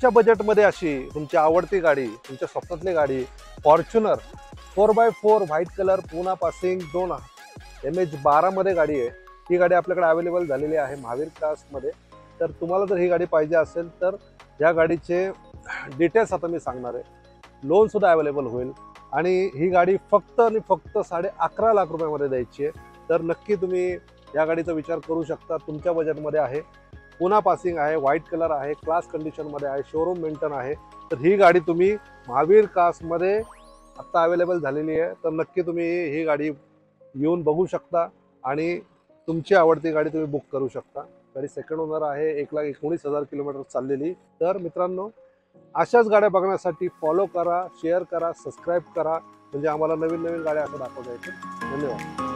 तुमच्या बजेटमध्ये अशी तुमची आवडती गाडी, तुमच्या स्वप्नातली गाडी Fortuner 4x4 white colour Pune passing 2 MH12 मध्ये गाडी आहे। ही गाडी आपल्याकडे अवेलेबल झालेली आहे महावीर कार्समध्ये। तर तुम्हाला जर ही गाडी पाहिजे असेल तर या गाडीचे डिटेल्स आता मी सांगणार आहे। लोन सुद्धा अवेलेबल होईल आणि ही गाडी फक्त आणि फक्त 11.5 लाख रुपयामध्ये द्यायची आहे। तर नक्की तुम्ही या गाडीचा विचार करू शकता, तुमच्या बजेटमध्ये आहे। पुणा पासिंग आहे, व्हाईट कलर आहे, क्लास कंडिशनमध्ये आहे, शोरूम मेंटेन आहे। तर ही गाडी तुम्ही महावीर कार्समध्ये आता अवेलेबल झालेली आहे। तर नक्की तुम्ही ही गाडी येऊन बघू शकता आणि तुमची आवडती गाडी तुम्ही बुक करू शकता। गाडी सेकंड ओनर आहे, 1,19,000 किलोमीटर चाललेली। तर मित्रांनो, अशाच गाड्या बघण्यासाठी फॉलो करा, शेअर करा, सबस्क्राईब करा, म्हणजे आम्हाला नवीन नवीन गाड्या असं दाखवता येतील। धन्यवाद।